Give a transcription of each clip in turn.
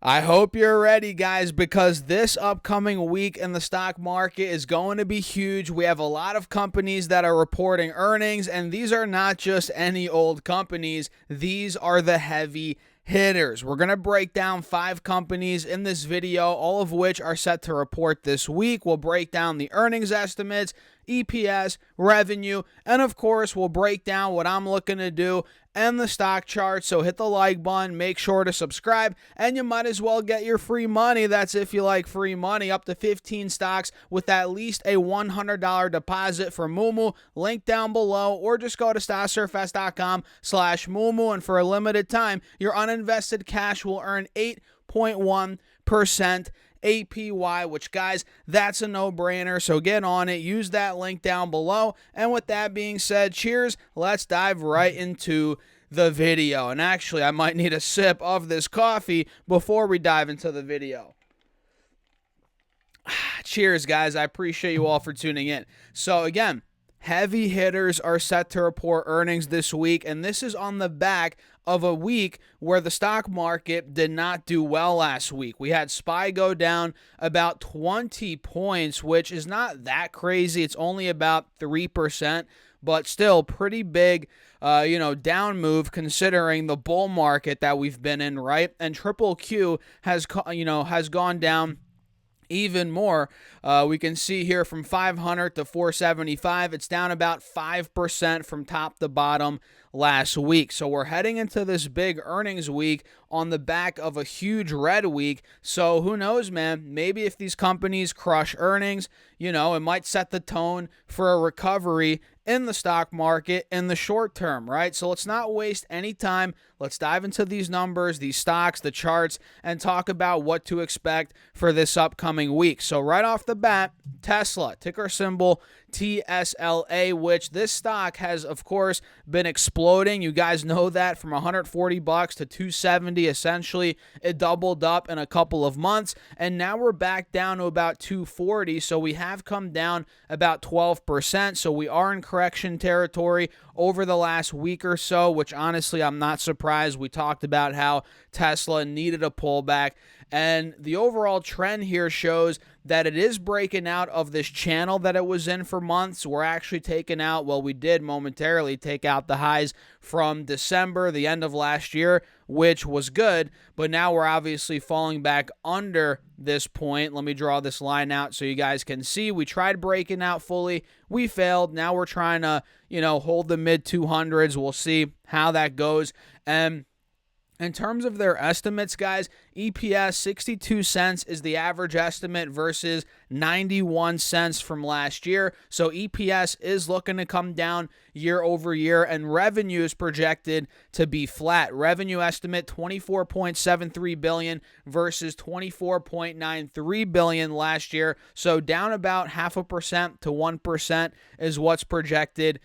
I hope you're ready, guys, because this upcoming week in the stock market is going to be huge. We have a lot of companies that are reporting earnings, and these are not just any old companies. These are the heavy hitters. We're going to break down 5 companies in this video, all of which are set to report this week. We'll break down the earnings estimates, EPS, revenue, and of course, we'll break down what I'm looking to do and the stock chart. So hit the like button, make sure to subscribe, and you might as well get your free money. That's if you like free money, up to 15 stocks with at least a $100 deposit for Moomoo. Link down below, or just go to stocksurfest.com/Moomoo, and for a limited time, your uninvested cash will earn 8.1% APY, which, guys, that's a no-brainer, so get on it. Use that link down below. And with that being said, cheers. Let's dive right into the video. And actually, I might need a sip of this coffee before we dive into the video. Cheers, guys. I appreciate you all for tuning in. So, again, heavy hitters are set to report earnings this week, and this is on the back of a week where the stock market did not do well last week. We had SPY go down about 20 points, which is not that crazy. It's only about 3%, but still pretty big, down move considering the bull market that we've been in, right? And Triple Q has gone down even more. We can see here from 500 to 475. It's down about 5% from top to bottom last week. So we're heading into this big earnings week on the back of a huge red week. So who knows, man? Maybe if these companies crush earnings, it might set the tone for a recovery in the stock market in the short term, right? So let's not waste any time. Let's dive into these numbers, these stocks, the charts, and talk about what to expect for this upcoming week. So right off the bat, Tesla, ticker symbol TSLA, which this stock has, of course, been exploding. You guys know that, from $140 to $270. Essentially, it doubled up in a couple of months, and now we're back down to about $240. So we have come down about 12%. So we are in correction territory over the last week or so, which honestly, I'm not surprised. We talked about how Tesla needed a pullback, and the overall trend here shows that it is breaking out of this channel that it was in for months. We're actually taking out, we did momentarily take out the highs from December, the end of last year, which was good, but now we're obviously falling back under this point. Let me draw this line out so you guys can see. We tried breaking out fully. We failed. Now we're trying to, hold the mid 200s. We'll see how that goes. And in terms of their estimates, guys, EPS 62 cents is the average estimate versus 91 cents from last year. So EPS is looking to come down year over year, and revenue is projected to be flat. Revenue estimate $24.73 billion versus $24.93 billion last year. So down about 0.5% to 1% is what's projected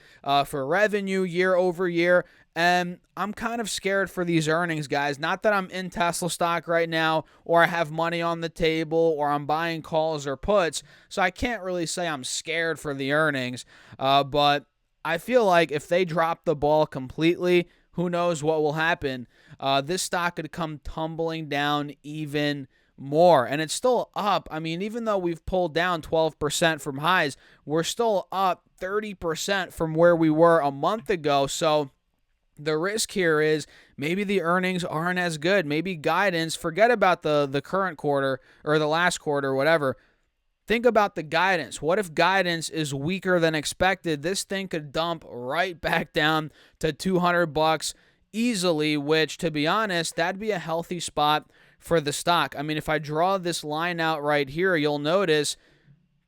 for revenue year over year. And I'm kind of scared for these earnings, guys. Not that I'm in Tesla stock right now, or I have money on the table, or I'm buying calls or puts, so I can't really say I'm scared for the earnings. But I feel like if they drop the ball completely, who knows what will happen. This stock could come tumbling down even more. And it's still up. I mean, even though we've pulled down 12% from highs, we're still up 30% from where we were a month ago. So the risk here is maybe the earnings aren't as good. Maybe guidance, forget about the current quarter or the last quarter, whatever. Think about the guidance. What if guidance is weaker than expected? This thing could dump right back down to $200 easily, which, to be honest, that'd be a healthy spot for the stock. I mean, if I draw this line out right here, you'll notice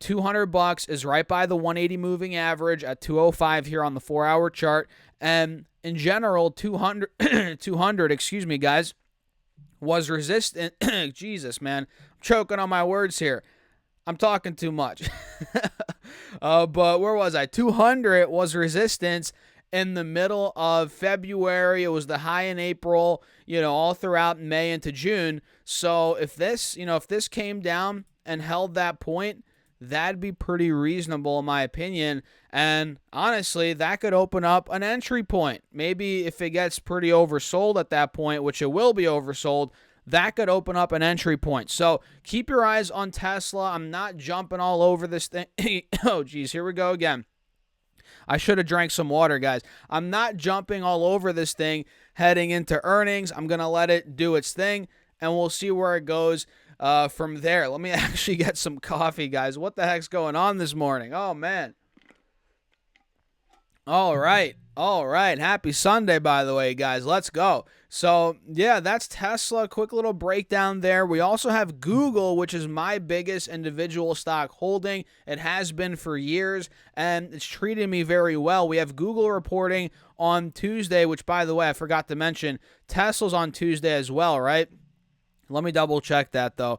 $200 is right by the 180 moving average at 205 here on the 4-hour chart. And in general, 200, guys, was resistant. Jesus, man, I'm choking on my words here. I'm talking too much. But where was I? 200 was resistance in the middle of February. It was the high in April, all throughout May into June. So if this came down and held that point, that'd be pretty reasonable in my opinion. And honestly, that could open up an entry point. Maybe if it gets pretty oversold at that point, which it will be oversold, that could open up an entry point. So keep your eyes on Tesla. I'm not jumping all over this thing. Oh, geez, here we go again. I should have drank some water, guys. I'm not jumping all over this thing heading into earnings. I'm going to let it do its thing, and we'll see where it goes from there. Let me actually get some coffee, guys. What the heck's going on this morning? Oh, man. All right. Happy Sunday, by the way, guys. Let's go. So, yeah, that's Tesla. Quick little breakdown there. We also have Google, which is my biggest individual stock holding. It has been for years, and it's treated me very well. We have Google reporting on Tuesday, which, by the way, I forgot to mention, Tesla's on Tuesday as well, right? Let me double check that, though.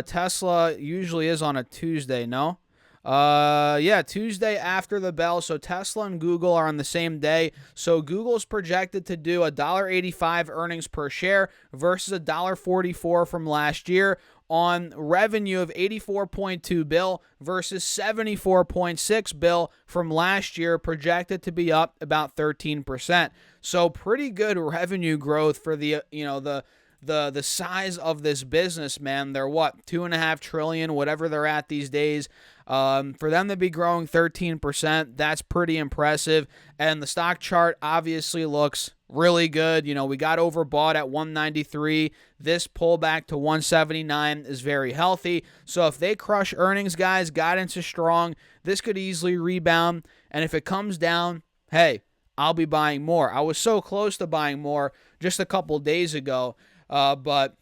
Tesla usually is on a Tuesday, no? Yeah, Tuesday after the bell. So Tesla and Google are on the same day. So Google's projected to do $1.85 earnings per share versus $1.44 from last year on revenue of $84.2 billion versus $74.6 billion from last year, projected to be up about 13%. So pretty good revenue growth for the size of this business, man. They're what, $2.5 trillion, whatever they're at these days. For them to be growing 13%, that's pretty impressive. And the stock chart obviously looks really good. We got overbought at 193. This pullback to 179 is very healthy. So if they crush earnings, guys, guidance is strong. This could easily rebound. And if it comes down, hey, I'll be buying more. I was so close to buying more just a couple days ago, but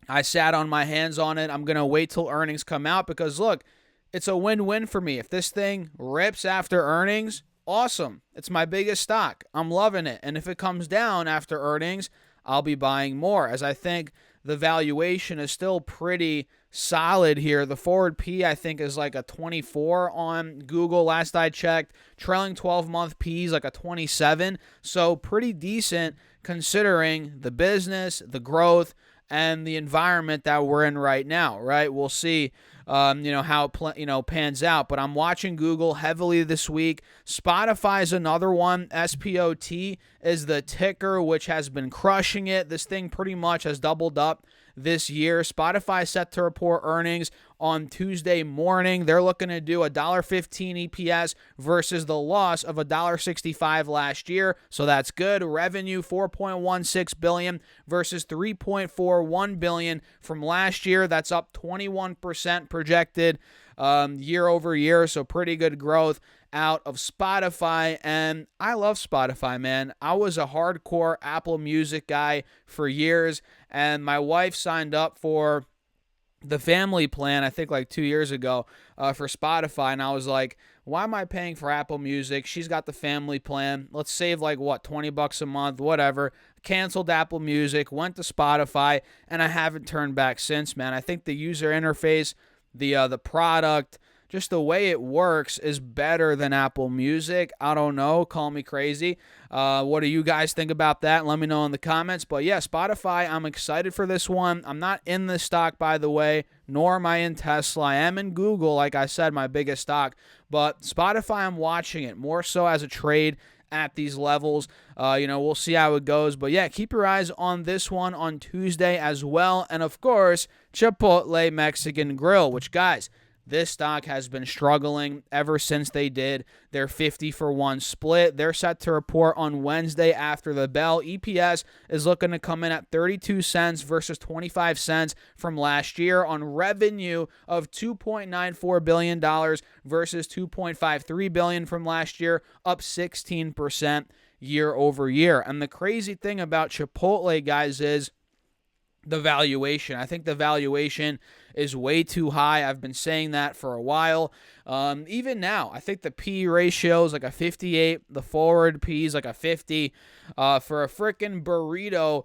I sat on my hands on it. I'm going to wait till earnings come out because, look, it's a win-win for me. If this thing rips after earnings, awesome. It's my biggest stock. I'm loving it. And if it comes down after earnings, I'll be buying more, as I think the valuation is still pretty solid here. The forward P, I think, is like a 24 on Google last I checked. Trailing 12-month P is like a 27. So pretty decent considering the business, the growth, and the environment that we're in right now, right? We'll see, how it pans out. But I'm watching Google heavily this week. Spotify is another one. SPOT is the ticker, which has been crushing it. This thing pretty much has doubled up this year. Spotify set to report earnings on Tuesday morning. They're looking to do $1.15 EPS versus the loss of $1.65 last year. So that's good. Revenue $4.16 billion versus $3.41 billion from last year. That's up 21% projected year over year. So pretty good growth out of Spotify, and I love Spotify, man. I was a hardcore Apple Music guy for years, and my wife signed up for the family plan, I think like 2 years ago, for Spotify, and I was like, why am I paying for Apple Music? She's got the family plan. Let's save like, what, $20 a month, whatever. Canceled Apple Music, went to Spotify, and I haven't turned back since, man. I think the user interface, the product, just the way it works is better than Apple Music. I don't know. Call me crazy. What do you guys think about that? Let me know in the comments. But yeah, Spotify, I'm excited for this one. I'm not in this stock, by the way, nor am I in Tesla. I am in Google, like I said, my biggest stock. But Spotify, I'm watching it more so as a trade at these levels. We'll see how it goes. But yeah, keep your eyes on this one on Tuesday as well. And of course, Chipotle Mexican Grill, which, guys, this stock has been struggling ever since they did their 50-for-1 split. They're set to report on Wednesday after the bell. EPS is looking to come in at 32 cents versus 25 cents from last year on revenue of $2.94 billion versus $2.53 billion from last year, up 16% year over year. And the crazy thing about Chipotle, guys, is the valuation. I think the valuation is way too high. I've been saying that for a while. Even now, I think the P ratio is like a 58. The forward P is like a 50 for a freaking burrito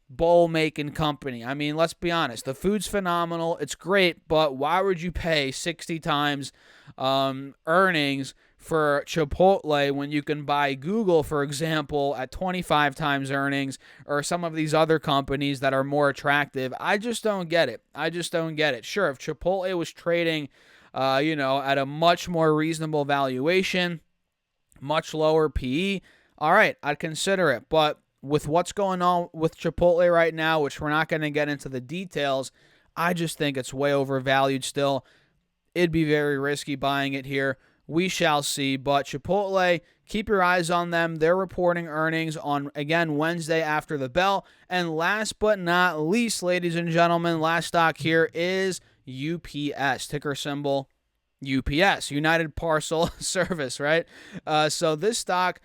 bowl making company. I mean, let's be honest. The food's phenomenal. It's great, but why would you pay 60 times earnings for Chipotle when you can buy Google, for example, at 25 times earnings, or some of these other companies that are more attractive? I just don't get it. Sure, if Chipotle was trading, at a much more reasonable valuation, much lower PE, all right, I'd consider it. But with what's going on with Chipotle right now, which we're not going to get into the details, I just think it's way overvalued still. It'd be very risky buying it here. We shall see. But Chipotle, keep your eyes on them. They're reporting earnings on, again, Wednesday after the bell. And last but not least, ladies and gentlemen, last stock here is UPS, ticker symbol UPS, United Parcel Service, right? So this stock,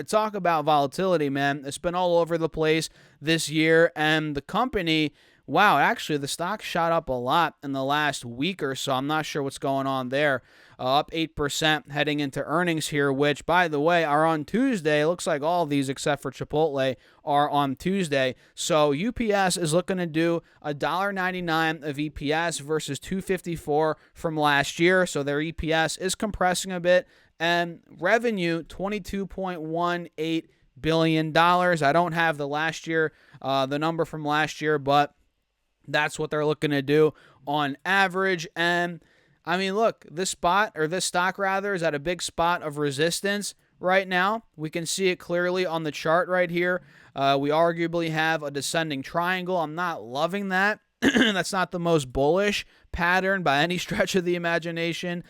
talk about volatility, man. It's been all over the place this year, and the company, wow, actually the stock shot up a lot in the last week or so. I'm not sure what's going on there. Up 8% heading into earnings here, which, by the way, are on Tuesday. It looks like all of these except for Chipotle are on Tuesday. So UPS is looking to do $1.99 of EPS versus $2.54 from last year. So their EPS is compressing a bit. And revenue, $22.18 billion. I don't have the last year, the number from last year, but that's what they're looking to do on average. And I mean, look, this stock is at a big spot of resistance right now. We can see it clearly on the chart right here. We arguably have a descending triangle. I'm not loving that. That's not the most bullish pattern by any stretch of the imagination.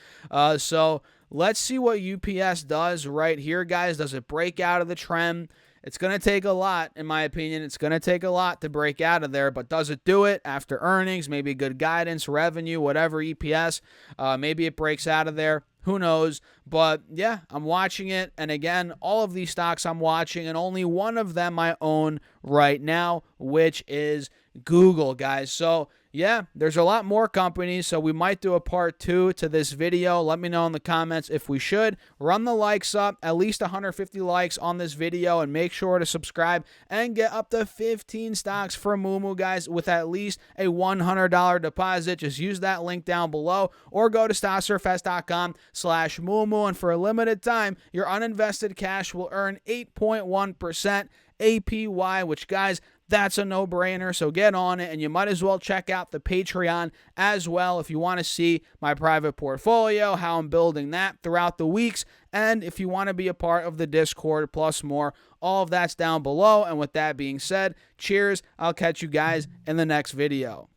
So let's see what UPS does right here, guys. Does it break out of the trend? It's going to take a lot, in my opinion. It's going to take a lot to break out of there, but does it do it after earnings? Maybe good guidance, revenue, whatever, EPS. Maybe it breaks out of there. Who knows? But yeah, I'm watching it. And again, all of these stocks I'm watching, and only one of them I own right now, which is Google, guys. So yeah, there's a lot more companies, so we might do a part 2 to this video. Let me know in the comments if we should. Run the likes up, at least 150 likes on this video, and make sure to subscribe and get up to 15 stocks from Moo, guys, with at least a $100 deposit. Just use that link down below or go to stocksurfest.com/Moo, and for a limited time, your uninvested cash will earn 8.1% APY, which, guys, that's a no-brainer, so get on it, and you might as well check out the Patreon as well if you want to see my private portfolio, how I'm building that throughout the weeks, and if you want to be a part of the Discord, plus more. All of that's down below, and with that being said, cheers. I'll catch you guys in the next video.